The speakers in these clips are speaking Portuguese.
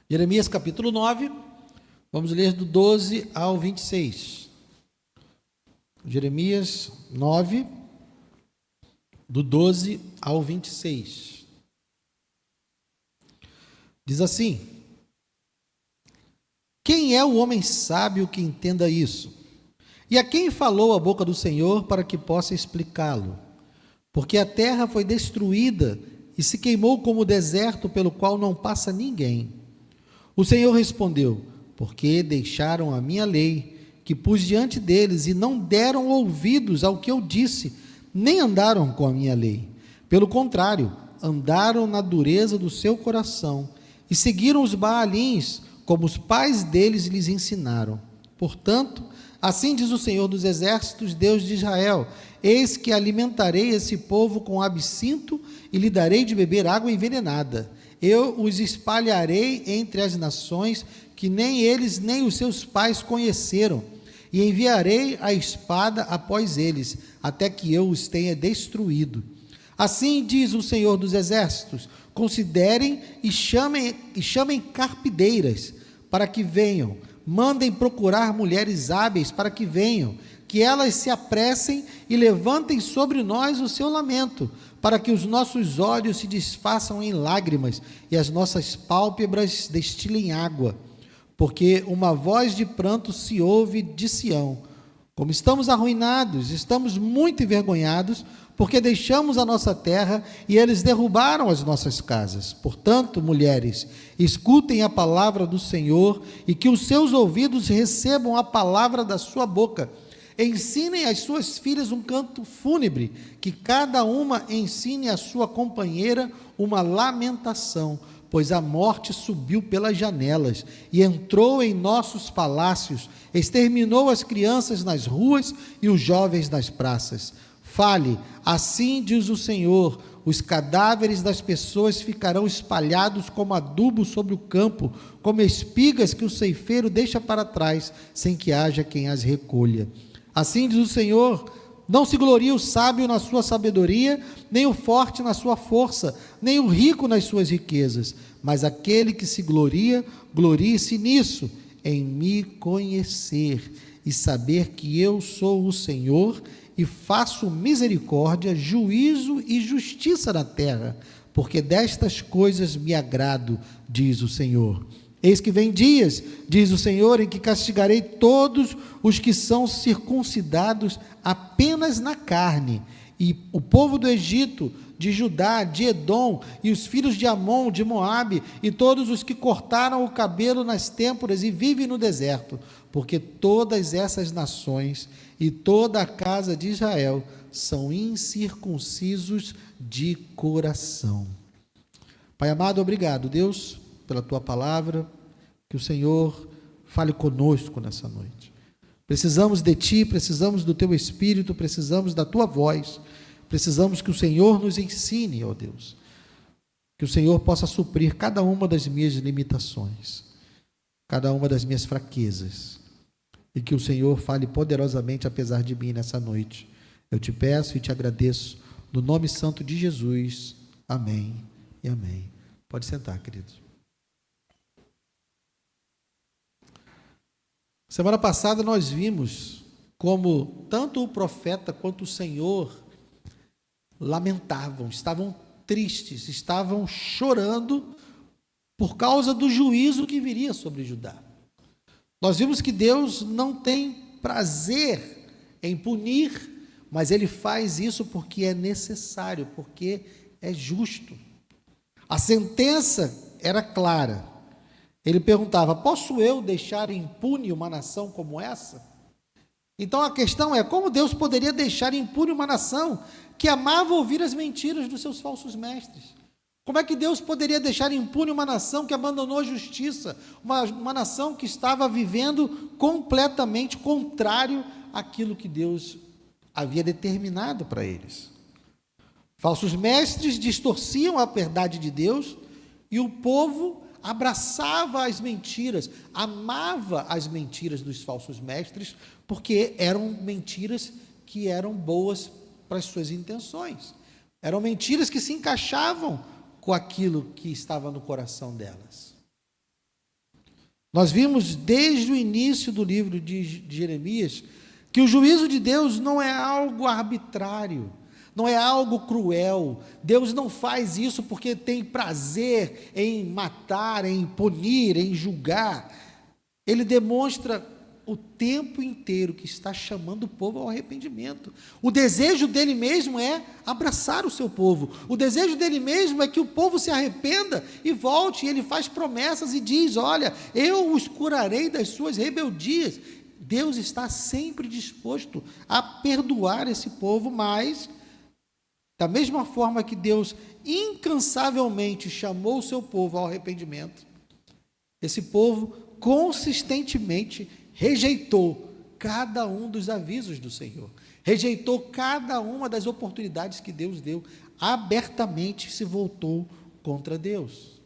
Jeremias capítulo 9, vamos ler do 12 ao 26. Jeremias 9, do 12 ao 26. Diz assim: quem é o homem sábio que entenda isso? E a quem falou a boca do Senhor para que possa explicá-lo? Porque a terra foi destruída e se queimou como o deserto pelo qual não passa ninguém. O Senhor respondeu: porque deixaram a minha lei, que pus diante deles, e não deram ouvidos ao que eu disse, nem andaram com a minha lei. Pelo contrário, andaram na dureza do seu coração, e seguiram os Baalins, como os pais deles lhes ensinaram. Portanto, assim diz o Senhor dos Exércitos, Deus de Israel: eis que alimentarei esse povo com absinto e lhe darei de beber água envenenada. Eu os espalharei entre as nações, que nem eles nem os seus pais conheceram, e enviarei a espada após eles, até que eu os tenha destruído. Assim diz o Senhor dos Exércitos: considerem e chamem carpideiras para que venham, mandem procurar mulheres hábeis para que venham, que elas se apressem e levantem sobre nós o seu lamento, para que os nossos olhos se desfaçam em lágrimas e as nossas pálpebras destilem água. Porque uma voz de pranto se ouve de Sião: como estamos arruinados, estamos muito envergonhados, porque deixamos a nossa terra e eles derrubaram as nossas casas. Portanto, mulheres, escutem a palavra do Senhor, e que os seus ouvidos recebam a palavra da sua boca. Ensinem às suas filhas um canto fúnebre, que cada uma ensine à sua companheira uma lamentação, pois a morte subiu pelas janelas e entrou em nossos palácios, exterminou as crianças nas ruas e os jovens nas praças. Fale, assim diz o Senhor: os cadáveres das pessoas ficarão espalhados como adubo sobre o campo, como espigas que o ceifeiro deixa para trás, sem que haja quem as recolha. Assim diz o Senhor: não se glorie o sábio na sua sabedoria, nem o forte na sua força, nem o rico nas suas riquezas, mas aquele que se gloria, glorie-se nisso, em me conhecer e saber que eu sou o Senhor, e faço misericórdia, juízo e justiça na terra, porque destas coisas me agrado, diz o Senhor. Eis que vem dias, diz o Senhor, em que castigarei todos os que são circuncidados apenas na carne, e o povo do Egito, de Judá, de Edom, e os filhos de Amon, de Moabe, e todos os que cortaram o cabelo nas têmporas e vivem no deserto, porque todas essas nações e toda a casa de Israel são incircuncisos de coração. Pai amado, obrigado, Deus, pela tua palavra, que o Senhor fale conosco nessa noite. Precisamos de ti, precisamos do teu Espírito, precisamos da tua voz, precisamos que o Senhor nos ensine, ó Deus, que o Senhor possa suprir cada uma das minhas limitações, cada uma das minhas fraquezas, e que o Senhor fale poderosamente apesar de mim nessa noite. Eu te peço e te agradeço, no nome santo de Jesus. Amém e amém. Pode sentar, queridos. Semana passada nós vimos como tanto o profeta quanto o Senhor lamentavam, estavam tristes, estavam chorando por causa do juízo que viria sobre Judá. Nós vimos que Deus não tem prazer em punir, mas Ele faz isso porque é necessário, porque é justo. A sentença era clara. Ele perguntava: posso eu deixar impune uma nação como essa? Então a questão é: como Deus poderia deixar impune uma nação que amava ouvir as mentiras dos seus falsos mestres? Como é que Deus poderia deixar impune uma nação que abandonou a justiça, uma nação que estava vivendo completamente contrário àquilo que Deus havia determinado para eles? Falsos mestres distorciam a verdade de Deus e o povo abraçava as mentiras, amava as mentiras dos falsos mestres, porque eram mentiras que eram boas para as suas intenções, eram mentiras que se encaixavam com aquilo que estava no coração delas. Nós vimos desde o início do livro de Jeremias que o juízo de Deus não é algo arbitrário, não é algo cruel. Deus não faz isso porque tem prazer em matar, em punir, em julgar. Ele demonstra o tempo inteiro que está chamando o povo ao arrepimento. O desejo dele mesmo é abraçar o seu povo. O desejo dele mesmo é que o povo se arrependa e volte. E ele faz promessas e diz: olha, eu os curarei das suas rebeldias. Deus está sempre disposto a perdoar esse povo, mas da mesma forma que Deus incansavelmente chamou o seu povo ao arrependimento, esse povo consistentemente rejeitou cada um dos avisos do Senhor, rejeitou cada uma das oportunidades que Deus deu, abertamente se voltou contra Deus.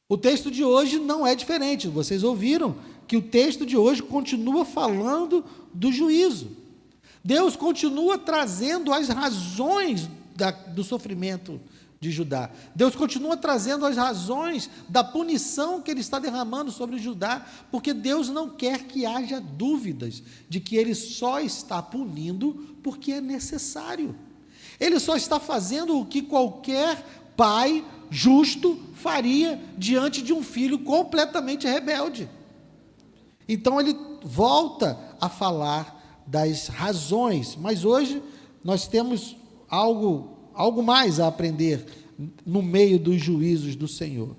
O texto de hoje não é diferente. Vocês ouviram que o texto de hoje continua falando do juízo. Deus continua trazendo as razões do sofrimento de Judá. Deus continua trazendo as razões da punição que Ele está derramando sobre Judá, porque Deus não quer que haja dúvidas de que Ele só está punindo porque é necessário. Ele só está fazendo o que qualquer pai justo faria diante de um filho completamente rebelde. Então Ele volta a falar das razões, mas hoje nós temos algo mais a aprender no meio dos juízos do Senhor.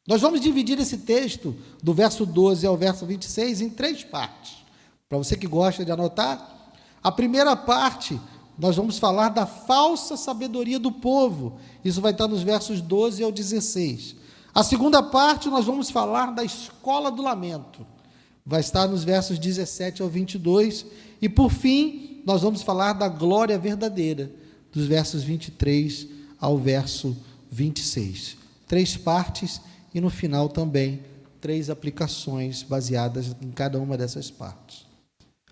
Nós vamos dividir esse texto, do verso 12 ao verso 26, em 3 partes. Para você que gosta de anotar, a primeira parte, nós vamos falar da falsa sabedoria do povo. Isso vai estar nos versos 12 ao 16. A segunda parte, nós vamos falar da escola do lamento. Vai estar nos versos 17 ao 22. E, por fim, nós vamos falar da glória verdadeira, dos versos 23 ao verso 26. 3 partes e, no final, também 3 aplicações baseadas em cada uma dessas partes.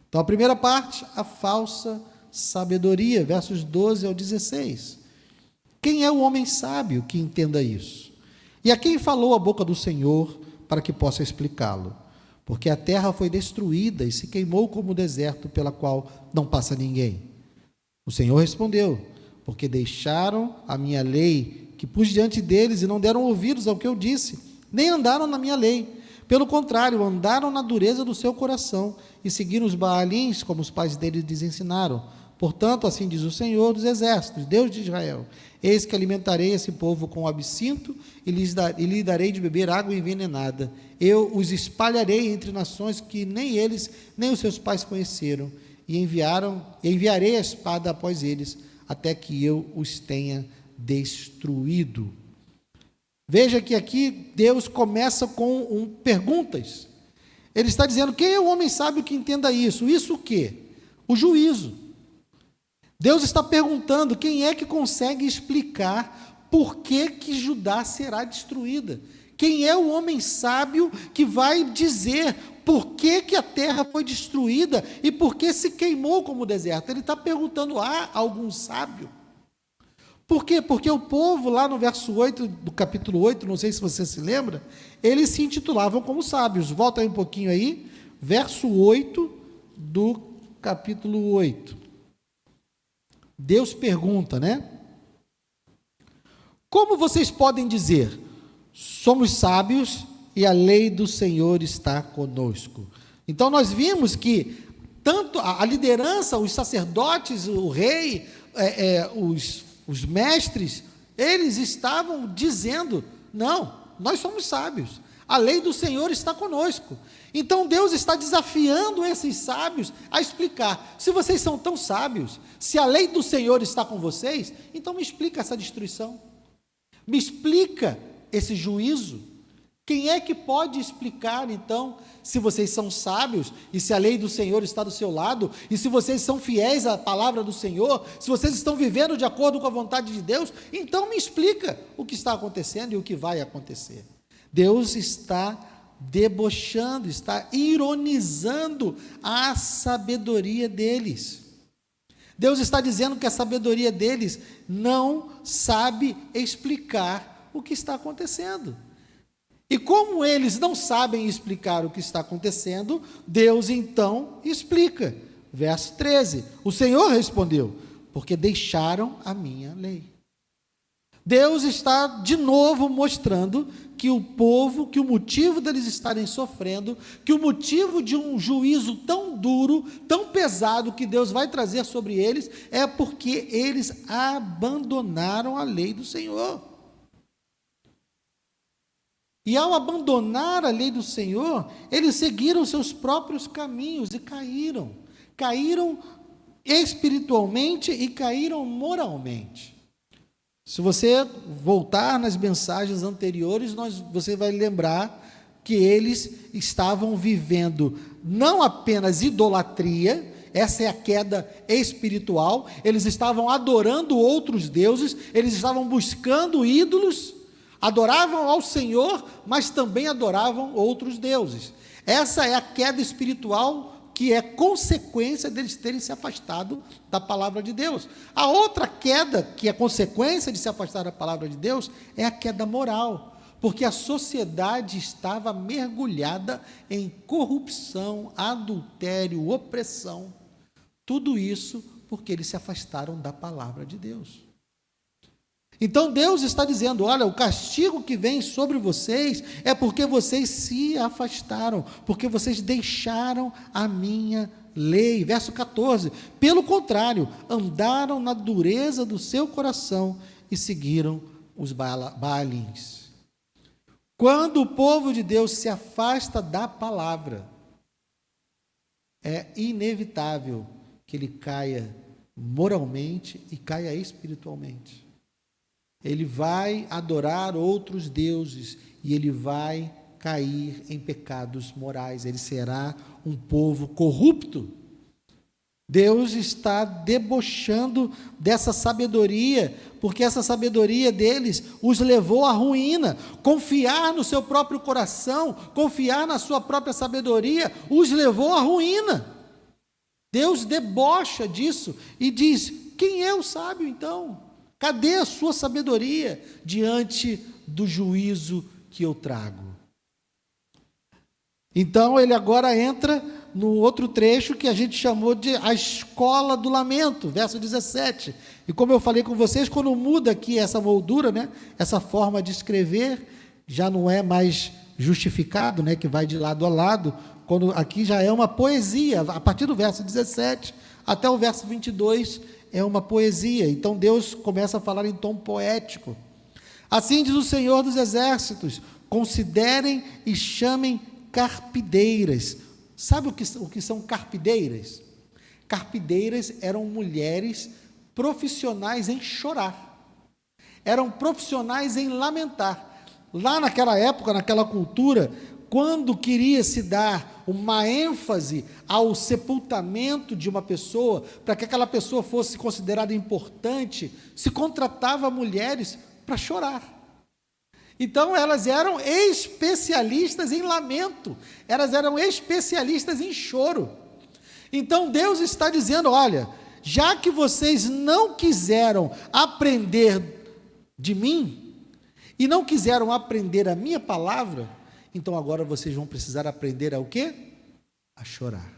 Então, a primeira parte, a falsa sabedoria, versos 12 ao 16. Quem é o homem sábio que entenda isso? E a quem falou a boca do Senhor para que possa explicá-lo? Porque a terra foi destruída e se queimou como o deserto pela qual não passa ninguém. O Senhor respondeu: porque deixaram a minha lei que pus diante deles e não deram ouvidos ao que eu disse, nem andaram na minha lei. Pelo contrário, andaram na dureza do seu coração e seguiram os Baalins, como os pais deles lhes ensinaram. Portanto, assim diz o Senhor dos Exércitos, Deus de Israel: eis que alimentarei esse povo com absinto e lhe darei de beber água envenenada. Eu os espalharei entre nações que nem eles, nem os seus pais conheceram, e enviarei a espada após eles, até que eu os tenha destruído. Veja que aqui Deus começa com perguntas. Ele está dizendo: quem é o homem sábio que entenda isso? Isso o quê? O juízo. Deus está perguntando quem é que consegue explicar por que Judá será destruída. Quem é o homem sábio que vai dizer por que a terra foi destruída e por que se queimou como o deserto? Ele está perguntando: há algum sábio? Por quê? Porque o povo, lá no verso 8, do capítulo 8, não sei se você se lembra, eles se intitulavam como sábios. Volta aí um pouquinho aí, verso 8 do capítulo 8. Deus pergunta, né? Como vocês podem dizer: somos sábios e a lei do Senhor está conosco? Então nós vimos que tanto a liderança, os sacerdotes, o rei, os mestres, eles estavam dizendo: não, nós somos sábios, a lei do Senhor está conosco. Então Deus está desafiando esses sábios a explicar: se vocês são tão sábios, se a lei do Senhor está com vocês, então me explica essa destruição, me explica esse juízo. Quem é que pode explicar, então, se vocês são sábios e se a lei do Senhor está do seu lado, e se vocês são fiéis à palavra do Senhor, se vocês estão vivendo de acordo com a vontade de Deus, então me explica o que está acontecendo e o que vai acontecer. Deus está debochando, está ironizando a sabedoria deles. Deus está dizendo que a sabedoria deles não sabe explicar o que está acontecendo. E como eles não sabem explicar o que está acontecendo, Deus então explica. Verso 13: o Senhor respondeu: porque deixaram a minha lei. Deus está de novo mostrando que o povo, que o motivo deles estarem sofrendo, que o motivo de um juízo tão duro, tão pesado que Deus vai trazer sobre eles, é porque eles abandonaram a lei do Senhor. E ao abandonar a lei do Senhor, eles seguiram seus próprios caminhos e caíram. Caíram espiritualmente e caíram moralmente. Se você voltar nas mensagens anteriores, você vai lembrar que eles estavam vivendo não apenas idolatria, essa é a queda espiritual, eles estavam adorando outros deuses, eles estavam buscando ídolos, adoravam ao Senhor, mas também adoravam outros deuses. Essa é a queda espiritual que é consequência deles terem se afastado da palavra de Deus. A outra queda, que é consequência de se afastar da palavra de Deus, é a queda moral, porque a sociedade estava mergulhada em corrupção, adultério, opressão. Tudo isso porque eles se afastaram da palavra de Deus. Então Deus está dizendo: olha, o castigo que vem sobre vocês é porque vocês se afastaram, porque vocês deixaram a minha lei. Verso 14: pelo contrário, andaram na dureza do seu coração e seguiram os Baalins. Quando o povo de Deus se afasta da palavra, é inevitável que ele caia moralmente e caia espiritualmente. Ele vai adorar outros deuses e ele vai cair em pecados morais. Ele será um povo corrupto. Deus está debochando dessa sabedoria, porque essa sabedoria deles os levou à ruína. Confiar no seu próprio coração, confiar na sua própria sabedoria, os levou à ruína. Deus debocha disso e diz: quem é o sábio então? Cadê a sua sabedoria diante do juízo que eu trago? Então ele agora entra no outro trecho que a gente chamou de a escola do lamento, verso 17. E como eu falei com vocês, quando muda aqui essa moldura, né, essa forma de escrever, já não é mais justificado, né, que vai de lado a lado, quando aqui já é uma poesia, a partir do verso 17 até o verso 22, é uma poesia. Então Deus começa a falar em tom poético. Assim diz o Senhor dos Exércitos: considerem e chamem carpideiras. Sabe o que são carpideiras? Carpideiras eram mulheres profissionais em chorar. Eram profissionais em lamentar. Lá naquela época, naquela cultura, quando queria se dar uma ênfase ao sepultamento de uma pessoa, para que aquela pessoa fosse considerada importante, se contratava mulheres para chorar. Então elas eram especialistas em lamento, elas eram especialistas em choro. Então Deus está dizendo: olha, já que vocês não quiseram aprender de mim, e não quiseram aprender a minha palavra, então agora vocês vão precisar aprender a o quê? A chorar.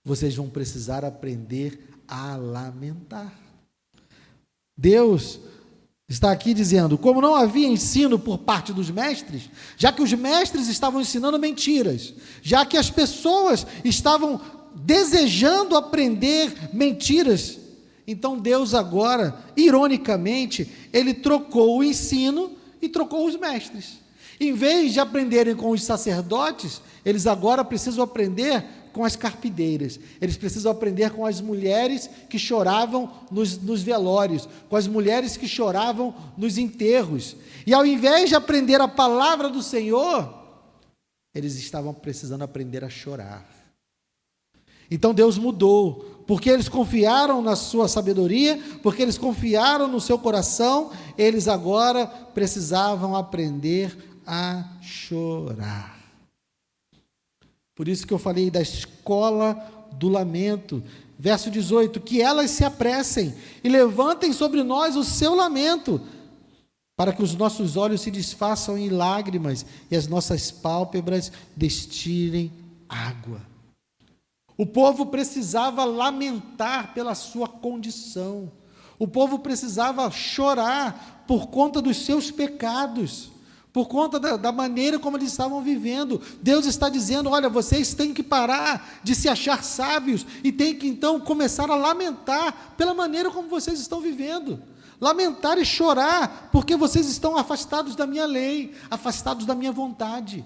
Vocês vão precisar aprender a lamentar. Deus está aqui dizendo: como não havia ensino por parte dos mestres, já que os mestres estavam ensinando mentiras, já que as pessoas estavam desejando aprender mentiras, então Deus agora, ironicamente, ele trocou o ensino e trocou os mestres. Em vez de aprenderem com os sacerdotes, eles agora precisam aprender com as carpideiras. Eles precisam aprender com as mulheres que choravam nos velórios, com as mulheres que choravam nos enterros. E ao invés de aprender a palavra do Senhor, eles estavam precisando aprender a chorar. Então Deus mudou, porque eles confiaram na sua sabedoria, porque eles confiaram no seu coração, eles agora precisavam aprender a chorar. Por isso que eu falei da escola do lamento. Verso 18: que elas se apressem e levantem sobre nós o seu lamento. para que os nossos olhos se desfaçam em lágrimas e as nossas pálpebras destilem água. O povo precisava lamentar pela sua condição. O povo precisava chorar por conta dos seus pecados, por conta da maneira como eles estavam vivendo. Deus está dizendo: olha, vocês têm que parar de se achar sábios e têm que então começar a lamentar pela maneira como vocês estão vivendo. Lamentar e chorar porque vocês estão afastados da minha lei, afastados da minha vontade.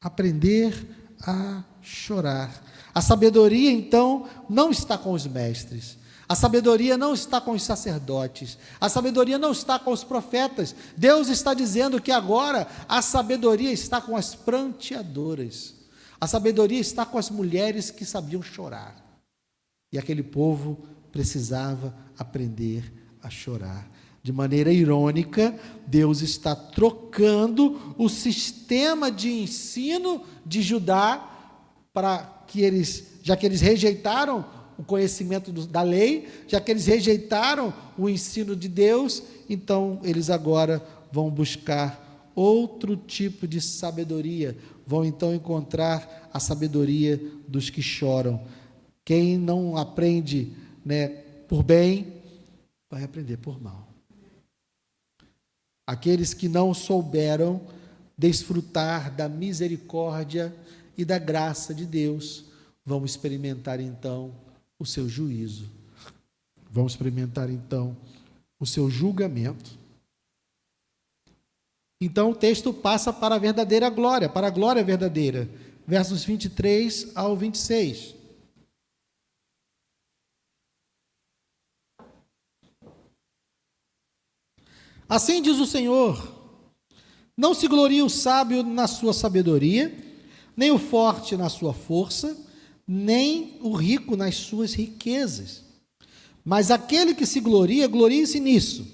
Aprender a chorar. A sabedoria, então, não está com os mestres. A sabedoria não está com os sacerdotes. A sabedoria não está com os profetas. Deus está dizendo que agora a sabedoria está com as pranteadoras. A sabedoria está com as mulheres que sabiam chorar. E aquele povo precisava aprender a chorar. De maneira irônica, Deus está trocando o sistema de ensino de Judá para que já que eles rejeitaram o conhecimento da lei, já que eles rejeitaram o ensino de Deus, então eles agora vão buscar outro tipo de sabedoria, vão então encontrar a sabedoria dos que choram. Quem não aprende, por bem, vai aprender por mal. Aqueles que não souberam desfrutar da misericórdia e da graça de Deus, vão experimentar então o seu juízo, vão experimentar então o seu julgamento. Então o texto passa para a verdadeira glória, para a glória verdadeira, versos 23 ao 26. Assim diz o Senhor: não se glorie o sábio na sua sabedoria, nem o forte na sua força, nem o rico nas suas riquezas. Mas aquele que se gloria, glorie-se nisso,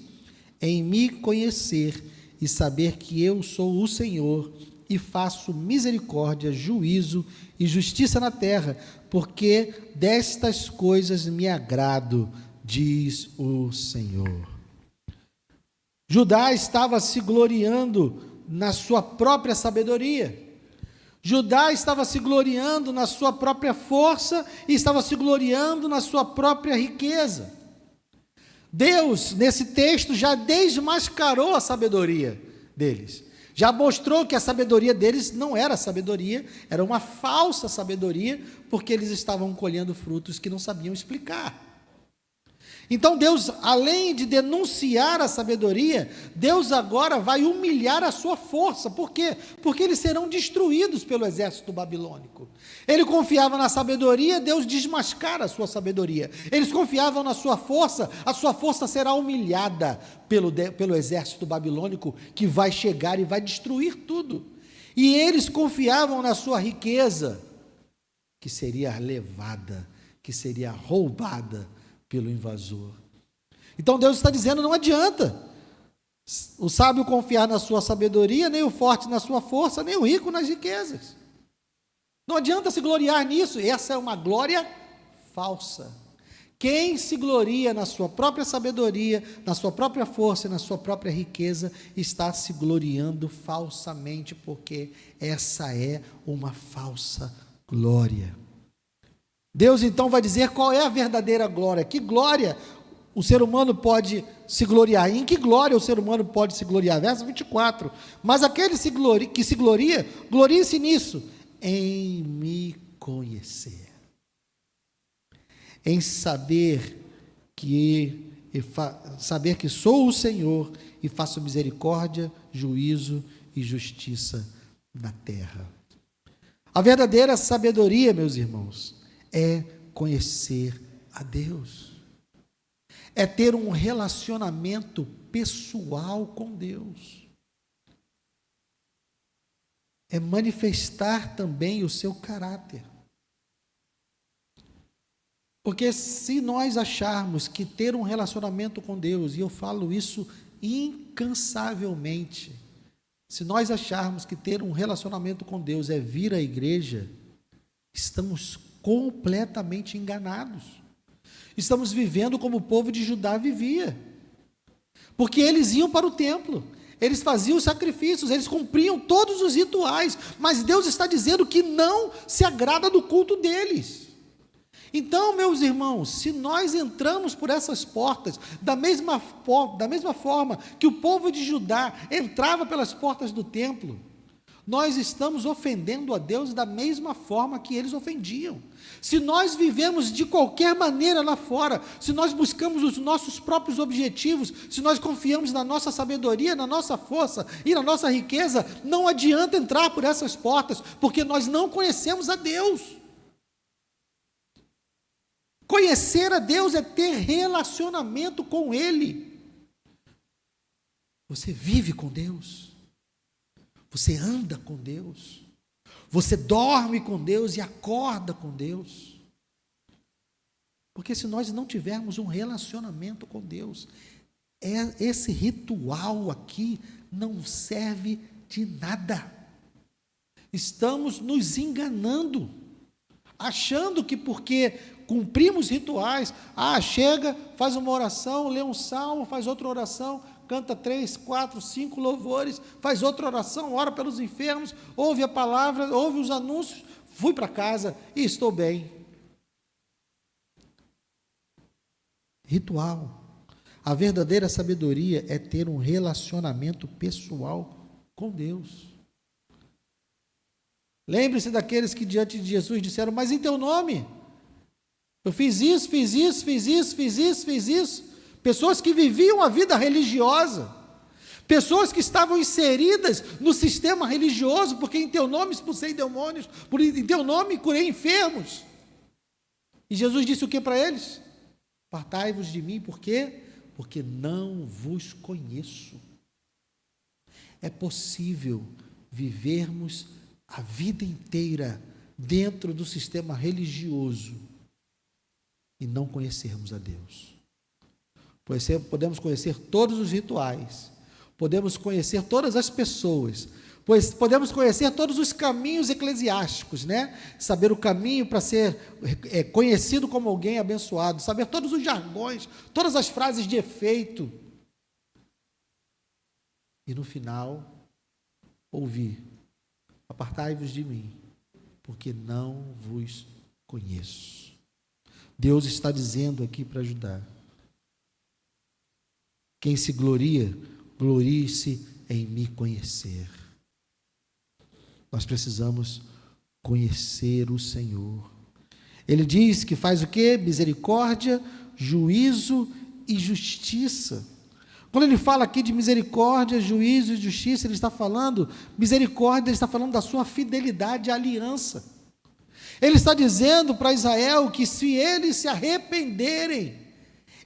em me conhecer e saber que eu sou o Senhor, e faço misericórdia, juízo e justiça na terra, porque destas coisas me agrado, diz o Senhor. Judá estava se gloriando na sua própria sabedoria. Judá estava se gloriando na sua própria força e estava se gloriando na sua própria riqueza. Deus, nesse texto, já desmascarou a sabedoria deles. Já mostrou que a sabedoria deles não era sabedoria, era uma falsa sabedoria, porque eles estavam colhendo frutos que não sabiam explicar. Então Deus, além de denunciar a sabedoria, Deus agora vai humilhar a sua força. Por quê? Porque eles serão destruídos pelo exército babilônico. Ele confiava na sabedoria, Deus desmascara a sua sabedoria. Eles confiavam na sua força, a sua força será humilhada pelo exército babilônico, que vai chegar e vai destruir tudo. E eles confiavam na sua riqueza, que seria levada, que seria roubada pelo invasor. Então Deus está dizendo: não adianta o sábio confiar na sua sabedoria, nem o forte na sua força, nem o rico nas riquezas. Não adianta se gloriar nisso. Essa é uma glória falsa. Quem se gloria na sua própria sabedoria, na sua própria força e na sua própria riqueza, está se gloriando falsamente, porque essa é uma falsa glória. Deus então vai dizer qual é a verdadeira glória. Que glória o ser humano pode se gloriar? Em que glória o ser humano pode se gloriar? Verso 24. Mas aquele que se gloria, glorie-se nisso, em me conhecer, em saber que sou o Senhor e faço misericórdia, juízo e justiça na terra. A verdadeira sabedoria, meus irmãos, é conhecer a Deus, é ter um relacionamento pessoal com Deus, é manifestar também o seu caráter. Porque se nós acharmos que ter um relacionamento com Deus, e eu falo isso incansavelmente, se nós acharmos que ter um relacionamento com Deus é vir à igreja, estamos completamente enganados. Estamos vivendo como o povo de Judá vivia. porque eles iam para o templo, eles faziam os sacrifícios, eles cumpriam todos os rituais, mas Deus está dizendo que não se agrada do culto deles. Então, meus irmãos, se nós entramos por essas portas, da mesma forma que o povo de Judá entrava pelas portas do templo, nós estamos ofendendo a Deus da mesma forma que eles ofendiam. Se nós vivemos de qualquer maneira lá fora, se nós buscamos os nossos próprios objetivos, se nós confiamos na nossa sabedoria, na nossa força e na nossa riqueza, não adianta entrar por essas portas, porque nós não conhecemos a Deus. Conhecer a Deus é ter relacionamento com Ele. Você vive com Deus. Você anda com Deus, você dorme com Deus e acorda com Deus. Porque se nós não tivermos um relacionamento com Deus, esse ritual aqui não serve de nada. Estamos nos enganando, achando que porque cumprimos rituais, chega, faz uma oração, lê um salmo, faz outra oração, canta 3, 4, 5 louvores, faz outra oração, ora pelos enfermos, ouve a palavra, ouve os anúncios, fui para casa e estou bem. Ritual. A verdadeira sabedoria é ter um relacionamento pessoal com Deus. Lembre-se daqueles que diante de Jesus disseram, mas em teu nome, eu fiz isso, fiz isso, fiz isso, fiz isso, fiz isso. Pessoas que viviam a vida religiosa, pessoas que estavam inseridas no sistema religioso, porque em teu nome expulsei demônios, em teu nome curei enfermos. E Jesus disse o que para eles? Apartai-vos de mim, por quê? Porque não vos conheço. É possível vivermos a vida inteira dentro do sistema religioso e não conhecermos a Deus. Podemos conhecer todos os rituais, podemos conhecer todas as pessoas, pois podemos conhecer todos os caminhos eclesiásticos, né? Saber o caminho para ser conhecido como alguém abençoado, saber todos os jargões, todas as frases de efeito. E no final, ouvir, apartai-vos de mim, porque não vos conheço. Deus está dizendo aqui para ajudar. Quem se gloria, glorie-se em me conhecer. Nós precisamos conhecer o Senhor. Ele diz que faz o quê? Misericórdia, juízo e justiça. Quando ele fala aqui de misericórdia, juízo e justiça, ele está falando, misericórdia, ele está falando da sua fidelidade à aliança. Ele está dizendo para Israel que se eles se arrependerem,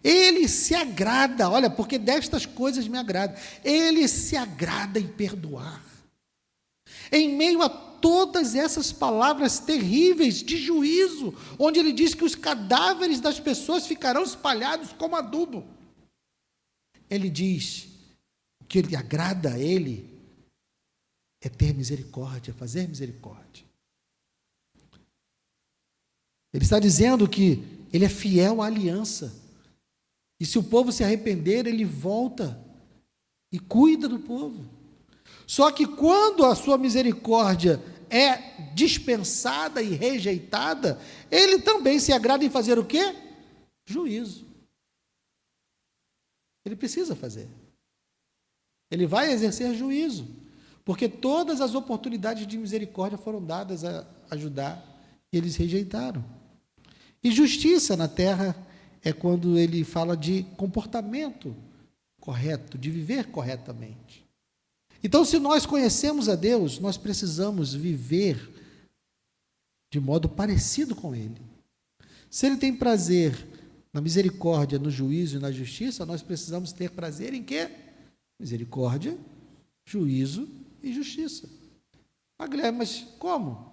Ele se agrada, olha, porque destas coisas me agrada, Ele se agrada em perdoar. Em meio a todas essas palavras terríveis de juízo, onde ele diz que os cadáveres das pessoas ficarão espalhados como adubo, ele diz que ele agrada a ele é ter misericórdia, fazer misericórdia. Ele está dizendo que ele é fiel à aliança. E se o povo se arrepender, ele volta e cuida do povo. Só que quando a sua misericórdia é dispensada e rejeitada, ele também se agrada em fazer o quê? Juízo. Ele precisa fazer. Ele vai exercer juízo, porque todas as oportunidades de misericórdia foram dadas a ajudar e eles rejeitaram. E justiça na terra é quando ele fala de comportamento correto, de viver corretamente. Então, se nós conhecemos a Deus, nós precisamos viver de modo parecido com Ele. Se Ele tem prazer na misericórdia, no juízo e na justiça, nós precisamos ter prazer em quê? Misericórdia, juízo e justiça. Guilherme, mas como?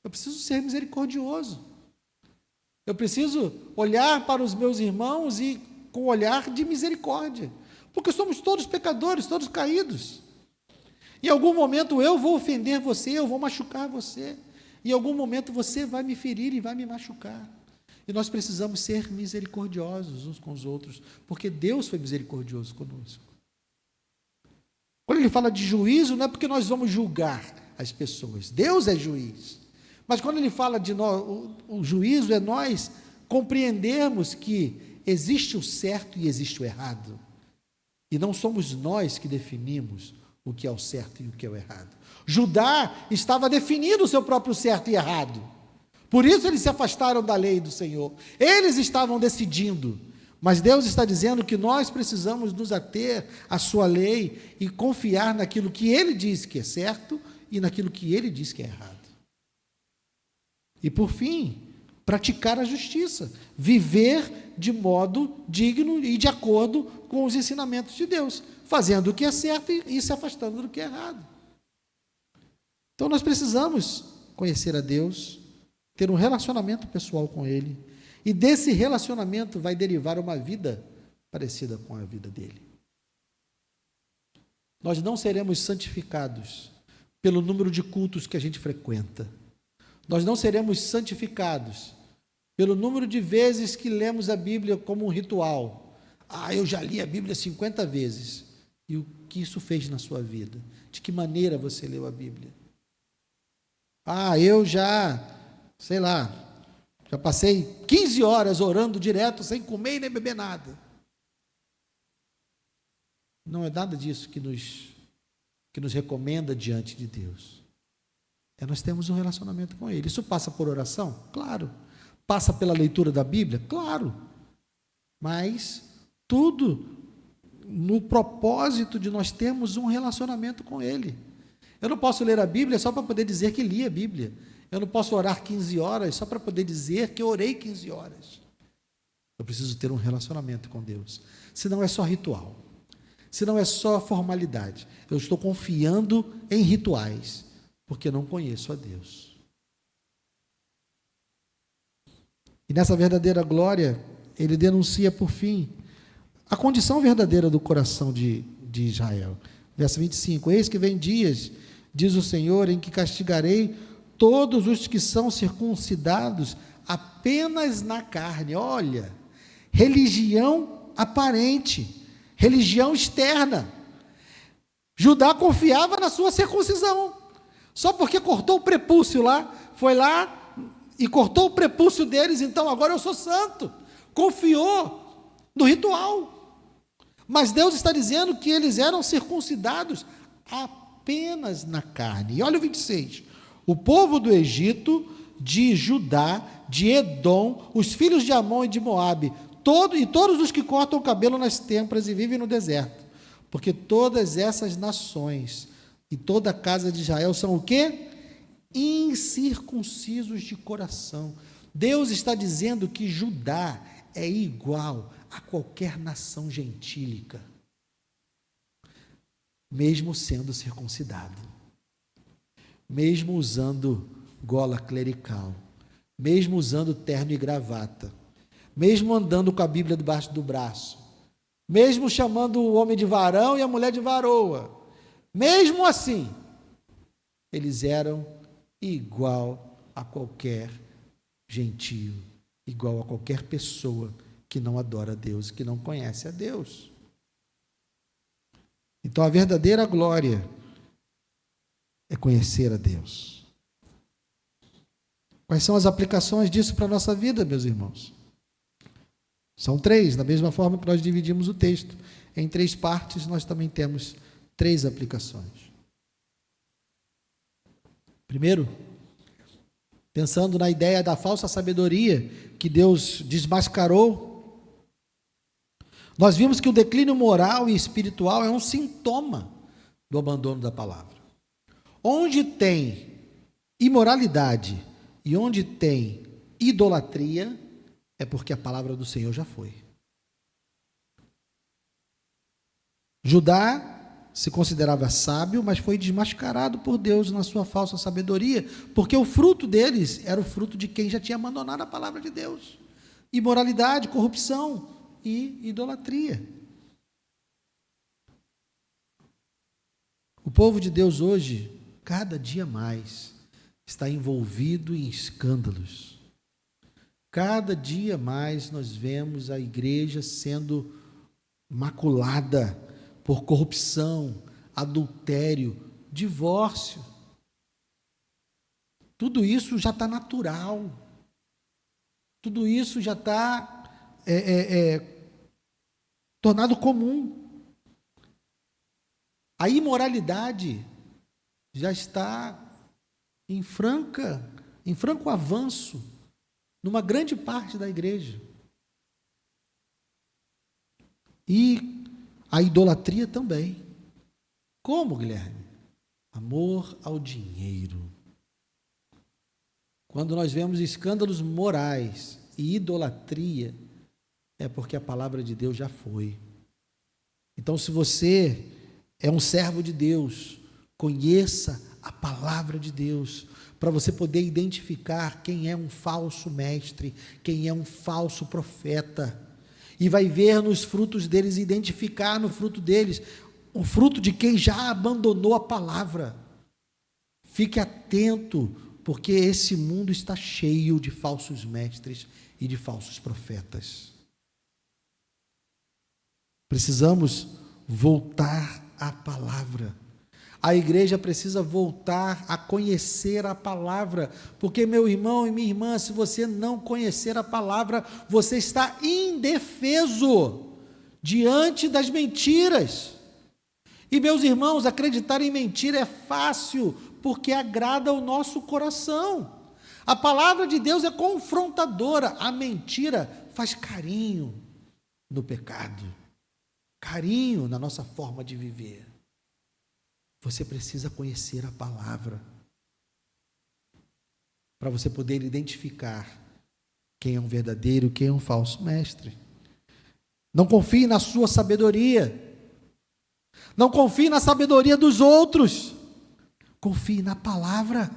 Eu preciso ser misericordioso. Eu preciso olhar para os meus irmãos e com olhar de misericórdia, porque somos todos pecadores, todos caídos. Em algum momento eu vou ofender você, eu vou machucar você. Em algum momento você vai me ferir e vai me machucar. E nós precisamos ser misericordiosos uns com os outros, porque Deus foi misericordioso conosco. Quando ele fala de juízo, não é porque nós vamos julgar as pessoas, Deus é juiz. Mas quando ele fala de nós, o juízo é nós compreendermos que existe o certo e existe o errado. E não somos nós que definimos o que é o certo e o que é o errado. Judá estava definindo o seu próprio certo e errado. Por isso eles se afastaram da lei do Senhor. Eles estavam decidindo. Mas Deus está dizendo que nós precisamos nos ater à sua lei e confiar naquilo que Ele diz que é certo e naquilo que Ele diz que é errado. E por fim, praticar a justiça, viver de modo digno e de acordo com os ensinamentos de Deus, fazendo o que é certo e se afastando do que é errado. Então nós precisamos conhecer a Deus, ter um relacionamento pessoal com Ele, e desse relacionamento vai derivar uma vida parecida com a vida dele. Nós não seremos santificados pelo número de cultos que a gente frequenta. Nós não seremos santificados pelo número de vezes que lemos a Bíblia como um ritual. Eu já li a Bíblia 50 vezes. E o que isso fez na sua vida? De que maneira você leu a Bíblia? Eu já, já passei 15 horas orando direto, sem comer e nem beber nada. Não é nada disso que nos recomenda diante de Deus. Nós temos um relacionamento com Ele. Isso passa por oração? Claro. Passa pela leitura da Bíblia? Claro. Mas tudo no propósito de nós termos um relacionamento com Ele. Eu não posso ler a Bíblia só para poder dizer que li a Bíblia. Eu não posso orar 15 horas só para poder dizer que orei 15 horas. Eu preciso ter um relacionamento com Deus. Senão é só ritual. Senão é só formalidade. Eu estou confiando em rituais, porque não conheço a Deus. E nessa verdadeira glória, ele denuncia, por fim, a condição verdadeira do coração de Israel. Verso 25: Eis que vem dias, diz o Senhor, em que castigarei todos os que são circuncidados apenas na carne. Olha, religião aparente, religião externa. Judá confiava na sua circuncisão. Só porque cortou o prepúcio lá, foi lá e cortou o prepúcio deles, então agora eu sou santo. Confiou no ritual. Mas Deus está dizendo que eles eram circuncidados apenas na carne. E olha o 26. O povo do Egito, de Judá, de Edom, os filhos de Amon e de Moabe, todos os que cortam o cabelo nas têmporas e vivem no deserto. Porque todas essas nações e toda a casa de Israel são o quê? Incircuncisos de coração. Deus está dizendo que Judá é igual a qualquer nação gentílica, mesmo sendo circuncidado, mesmo usando gola clerical, mesmo usando terno e gravata, mesmo andando com a Bíblia debaixo do braço, mesmo chamando o homem de varão e a mulher de varoa, mesmo assim, eles eram igual a qualquer gentio, igual a qualquer pessoa que não adora a Deus, que não conhece a Deus. Então, a verdadeira glória é conhecer a Deus. Quais são as aplicações disso para a nossa vida, meus irmãos? São 3, da mesma forma que nós dividimos o texto. Em 3 partes, nós também temos 3 aplicações. Primeiro, pensando na ideia da falsa sabedoria que Deus desmascarou, nós vimos que o declínio moral e espiritual é um sintoma do abandono da palavra. Onde tem imoralidade e onde tem idolatria, é porque a palavra do Senhor já foi. Judá se considerava sábio, mas foi desmascarado por Deus na sua falsa sabedoria, porque o fruto deles era o fruto de quem já tinha abandonado a palavra de Deus. Imoralidade, corrupção e idolatria. O povo de Deus hoje, cada dia mais, está envolvido em escândalos, Cada dia mais nós vemos a igreja sendo maculada por corrupção, adultério, divórcio. Tudo isso já está natural. Tudo isso já está tornado comum. A imoralidade já está em franco avanço numa grande parte da igreja. E a idolatria também. Como, Guilherme? Amor ao dinheiro. Quando nós vemos escândalos morais e idolatria, é porque a palavra de Deus já foi. Então, se você é um servo de Deus, conheça a palavra de Deus, para você poder identificar quem é um falso mestre, quem é um falso profeta, e vai ver nos frutos deles, identificar no fruto deles, o fruto de quem já abandonou a palavra. Fique atento, porque esse mundo está cheio de falsos mestres e de falsos profetas. Precisamos voltar à palavra. A igreja precisa voltar a conhecer a palavra, porque, meu irmão e minha irmã, se você não conhecer a palavra, você está indefeso diante das mentiras. E, meus irmãos, acreditar em mentira é fácil, porque agrada ao nosso coração. A palavra de Deus é confrontadora, a mentira faz carinho no pecado, carinho na nossa forma de viver. Você precisa conhecer a palavra para você poder identificar quem é um verdadeiro, quem é um falso mestre. Não confie na sua sabedoria. Não confie na sabedoria dos outros. Confie na palavra.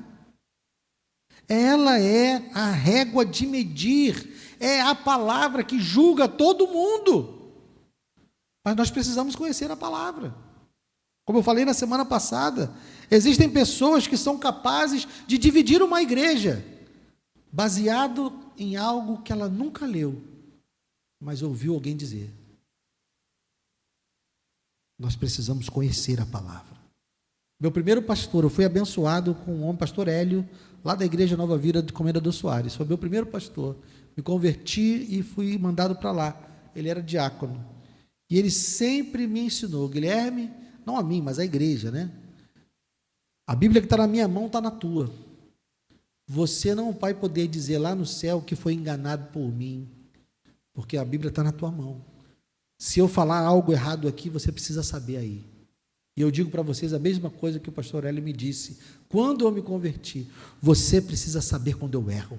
Ela é a régua de medir. É a palavra que julga todo mundo. Mas nós precisamos conhecer a palavra. Como eu falei na semana passada, existem pessoas que são capazes de dividir uma igreja, baseado em algo que ela nunca leu, mas ouviu alguém dizer. Nós precisamos conhecer a palavra. Meu primeiro pastor, eu fui abençoado com um homem, pastor Hélio, lá da igreja Nova Vida de Comendador Soares. Foi meu primeiro pastor. Me converti e fui mandado para lá. Ele era diácono. E ele sempre me ensinou, Guilherme, não a mim, mas a igreja, né? A Bíblia que está na minha mão está na tua. Você não vai poder dizer lá no céu que foi enganado por mim, porque a Bíblia está na tua mão. Se eu falar algo errado aqui, você precisa saber aí. E eu digo para vocês a mesma coisa que o pastor Hélio me disse. Quando eu me converti, você precisa saber quando eu erro.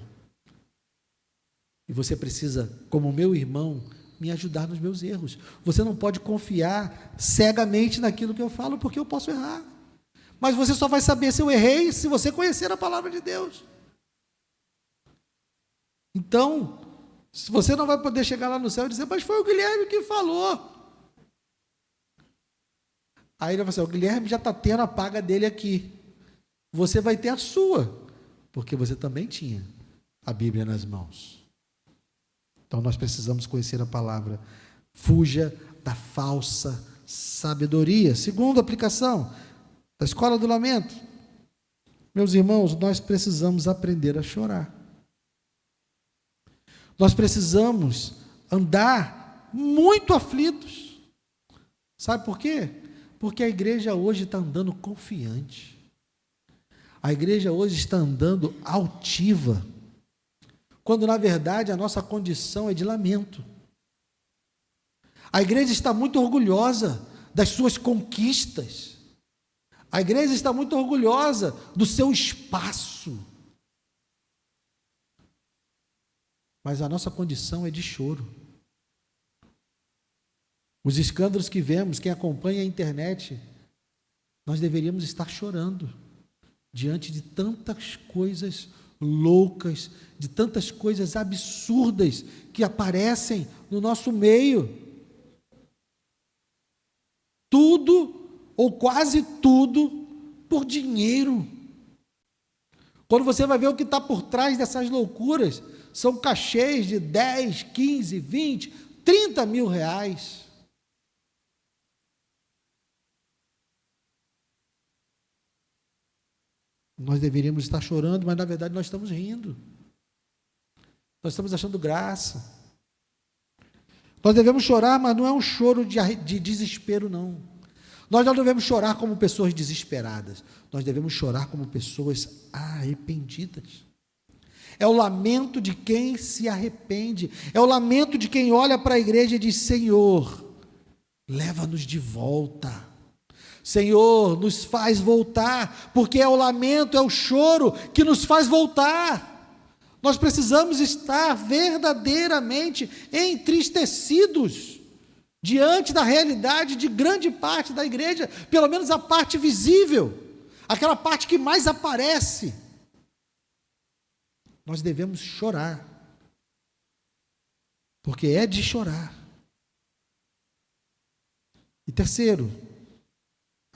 E você precisa, como meu irmão, me ajudar nos meus erros. Você não pode confiar cegamente naquilo que eu falo, porque eu posso errar. Mas você só vai saber se eu errei se você conhecer a palavra de Deus. Então, se você não vai poder chegar lá no céu e dizer, mas foi o Guilherme que falou. Aí ele vai falar, o Guilherme já está tendo a paga dele aqui. Você vai ter a sua, porque você também tinha a Bíblia nas mãos. Então nós precisamos conhecer a palavra. Fuja da falsa sabedoria. Segunda aplicação da escola do lamento. Meus irmãos, nós precisamos aprender a chorar. Nós precisamos andar muito aflitos. Sabe por quê? Porque a igreja hoje está andando confiante. A igreja hoje está andando altiva. Quando na verdade a nossa condição é de lamento. A igreja está muito orgulhosa das suas conquistas. A igreja está muito orgulhosa do seu espaço. Mas a nossa condição é de choro. Os escândalos que vemos, quem acompanha a internet, nós deveríamos estar chorando diante de tantas coisas loucas, de tantas coisas absurdas que aparecem no nosso meio. Tudo, ou quase tudo, por dinheiro. Quando você vai ver o que está por trás dessas loucuras, são cachês de 10, 15, 20, 30 mil reais. Nós deveríamos estar chorando, mas na verdade nós estamos rindo. Nós estamos achando graça. Nós devemos chorar, mas não é um choro de desespero, não. Nós não devemos chorar como pessoas desesperadas. Nós devemos chorar como pessoas arrependidas. É o lamento de quem se arrepende. É o lamento de quem olha para a igreja e diz: Senhor, leva-nos de volta. Senhor, nos faz voltar, porque é o lamento, é o choro que nos faz voltar. Nós precisamos estar verdadeiramente entristecidos diante da realidade de grande parte da igreja, pelo menos a parte visível, aquela parte que mais aparece. Nós devemos chorar, porque é de chorar. E terceiro,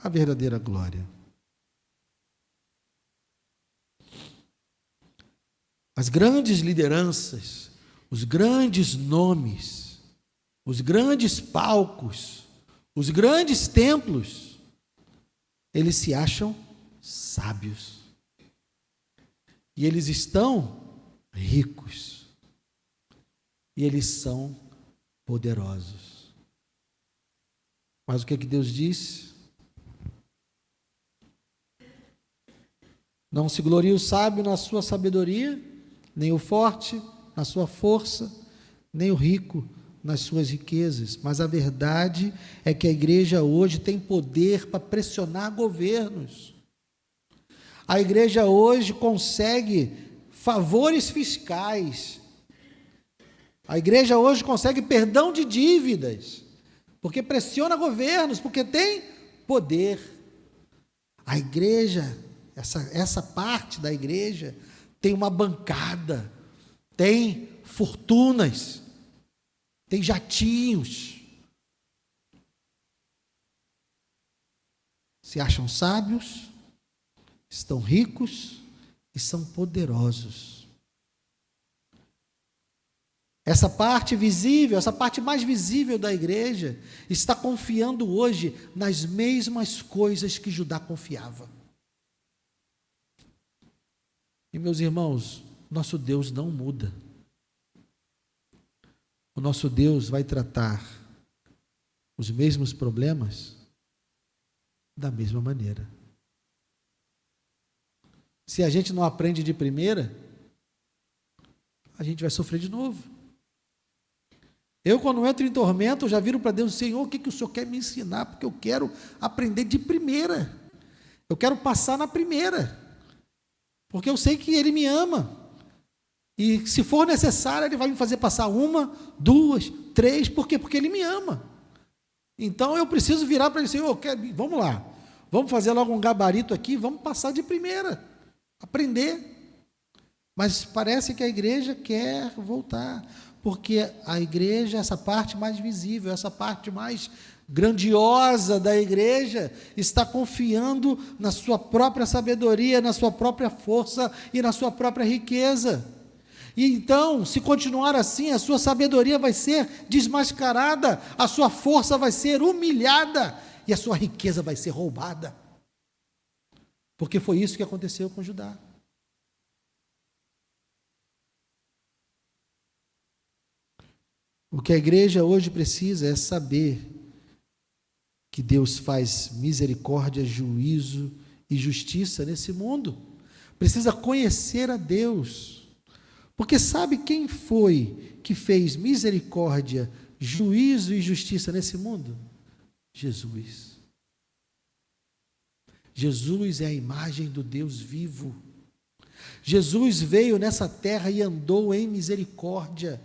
a verdadeira glória. As grandes lideranças, os grandes nomes, os grandes palcos, os grandes templos, eles se acham sábios. E eles estão ricos. E eles são poderosos. Mas o que Deus diz? Não se glorie o sábio na sua sabedoria, nem o forte na sua força, nem o rico nas suas riquezas. Mas a verdade é que a igreja hoje tem poder para pressionar governos. A igreja hoje consegue favores fiscais. A igreja hoje consegue perdão de dívidas, porque pressiona governos, porque tem poder. A igreja, essa parte da igreja, tem uma bancada, tem fortunas, tem jatinhos. Se acham sábios, estão ricos e são poderosos. Essa parte visível, essa parte mais visível da igreja, está confiando hoje nas mesmas coisas que Judá confiava. E meus irmãos, nosso Deus não muda. O nosso Deus vai tratar os mesmos problemas da mesma maneira. Se a gente não aprende de primeira, a gente vai sofrer de novo. Eu, quando entro em tormento, eu já viro para Deus: Senhor, o que o Senhor quer me ensinar? Porque eu quero aprender de primeira. Eu quero passar na primeira. Porque eu sei que Ele me ama. E se for necessário, Ele vai me fazer passar 1, 2, 3. Por quê? Porque Ele me ama. Então eu preciso virar para Ele: Senhor, vamos lá. Vamos fazer logo um gabarito aqui, vamos passar de primeira. Aprender. Mas parece que a igreja quer voltar. Porque a igreja, essa parte mais visível, essa parte mais grandiosa da igreja, está confiando na sua própria sabedoria, na sua própria força e na sua própria riqueza. E então, se continuar assim, a sua sabedoria vai ser desmascarada, a sua força vai ser humilhada e a sua riqueza vai ser roubada. Porque foi isso que aconteceu com Judá. O que a igreja hoje precisa é saber que Deus faz misericórdia, juízo e justiça nesse mundo. Precisa conhecer a Deus. Porque sabe quem foi que fez misericórdia, juízo e justiça nesse mundo? Jesus. Jesus é a imagem do Deus vivo. Jesus veio nessa terra e andou em misericórdia.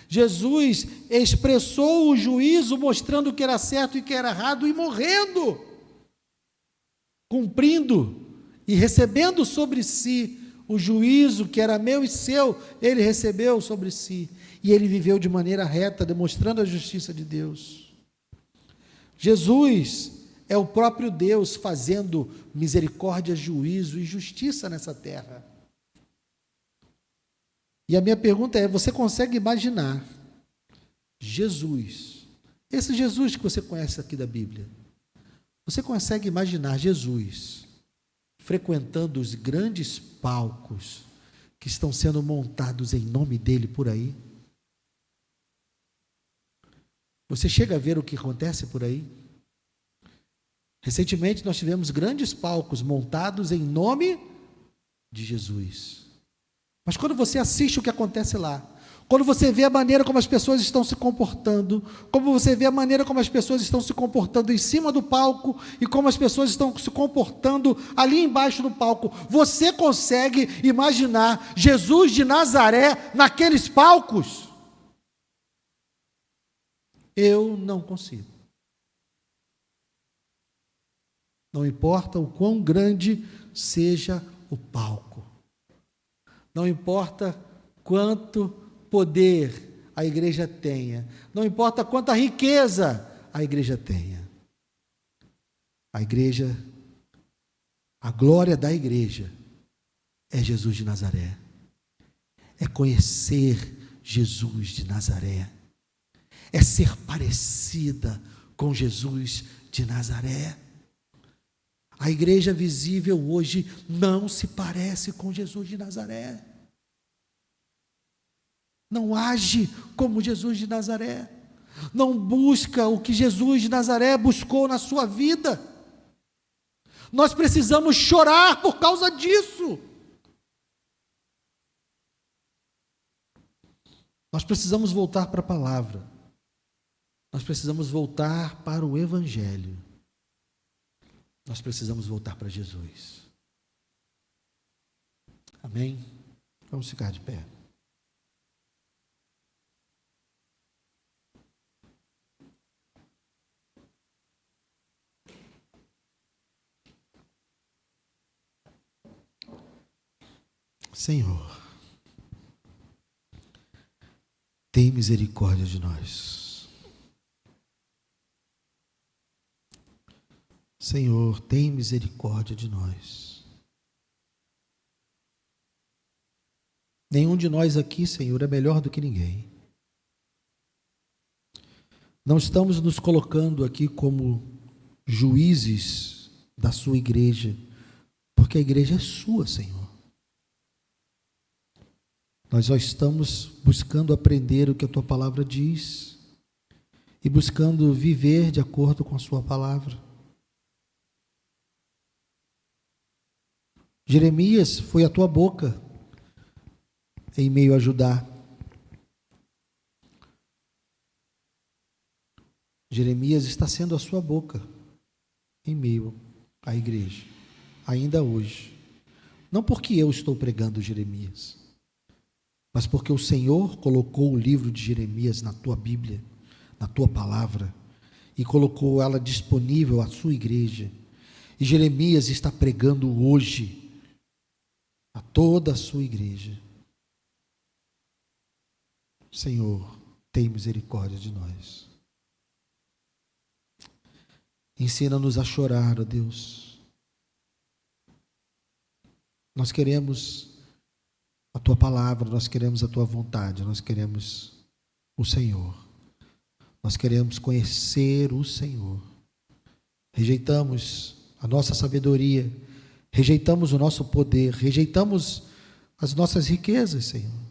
Jesus expressou o juízo, mostrando o que era certo e o que era errado, e morrendo, cumprindo e recebendo sobre si o juízo que era meu e seu, ele recebeu sobre si, e ele viveu de maneira reta, demonstrando a justiça de Deus. Jesus é o próprio Deus fazendo misericórdia, juízo e justiça nessa terra. E a minha pergunta é: você consegue imaginar Jesus, esse Jesus que você conhece aqui da Bíblia, você consegue imaginar Jesus frequentando os grandes palcos que estão sendo montados em nome dele por aí? Você chega a ver o que acontece por aí? Recentemente nós tivemos grandes palcos montados em nome de Jesus. Mas quando você assiste o que acontece lá, quando você vê a maneira como as pessoas estão se comportando, como você vê a maneira como as pessoas estão se comportando em cima do palco e como as pessoas estão se comportando ali embaixo do palco, você consegue imaginar Jesus de Nazaré naqueles palcos? Eu não consigo. Não importa o quão grande seja o palco, não importa quanto poder a igreja tenha, não importa quanta riqueza a igreja tenha, a igreja, a glória da igreja é Jesus de Nazaré, é conhecer Jesus de Nazaré, é ser parecida com Jesus de Nazaré. A igreja visível hoje não se parece com Jesus de Nazaré. Não age como Jesus de Nazaré. Não busca o que Jesus de Nazaré buscou na sua vida. Nós precisamos chorar por causa disso. Nós precisamos voltar para a palavra. Nós precisamos voltar para o Evangelho. Nós precisamos voltar para Jesus. Amém? Vamos ficar de pé. Senhor, tem misericórdia de nós. Senhor, tem misericórdia de nós. Nenhum de nós aqui, Senhor, é melhor do que ninguém. Não estamos nos colocando aqui como juízes da sua igreja, porque a igreja é sua, Senhor. Nós só estamos buscando aprender o que a tua palavra diz e buscando viver de acordo com a sua palavra. Jeremias foi a tua boca em meio a Judá. Jeremias está sendo a sua boca em meio à igreja, ainda hoje. Não porque eu estou pregando Jeremias, mas porque o Senhor colocou o livro de Jeremias na tua Bíblia, na tua palavra, e colocou ela disponível à sua igreja. E Jeremias está pregando hoje a toda a sua igreja. Senhor, tem misericórdia de nós. Ensina-nos a chorar, ó Deus. Nós queremos a tua palavra, nós queremos a tua vontade, nós queremos o Senhor. Nós queremos conhecer o Senhor. Rejeitamos a nossa sabedoria, rejeitamos o nosso poder, rejeitamos as nossas riquezas, Senhor.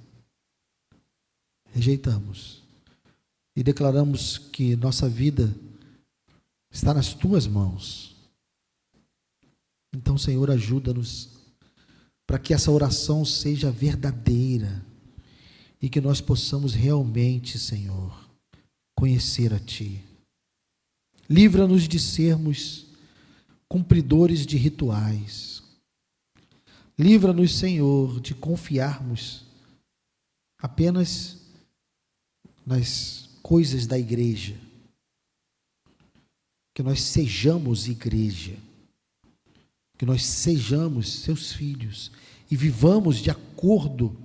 Rejeitamos e declaramos que nossa vida está nas tuas mãos. Então, Senhor, ajuda-nos para que essa oração seja verdadeira e que nós possamos realmente, Senhor, conhecer a Ti. Livra-nos de sermos cumpridores de rituais. Livra-nos, Senhor, de confiarmos apenas nas coisas da igreja. Que nós sejamos igreja. Que nós sejamos seus filhos e vivamos de acordo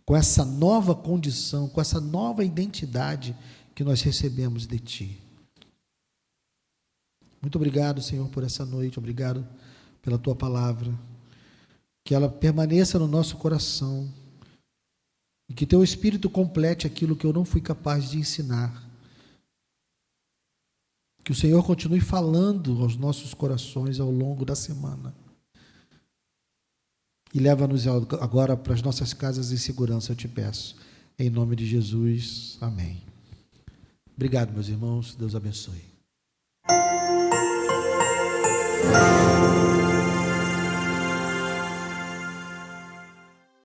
com essa nova condição, com essa nova identidade que nós recebemos de Ti. Muito obrigado, Senhor, por essa noite, obrigado pela Tua palavra, que ela permaneça no nosso coração, E que teu Espírito complete aquilo que eu não fui capaz de ensinar. Que o Senhor continue falando aos nossos corações ao longo da semana. E leva-nos agora para as nossas casas em segurança, eu te peço. Em nome de Jesus, amém. Obrigado, meus irmãos. Deus abençoe.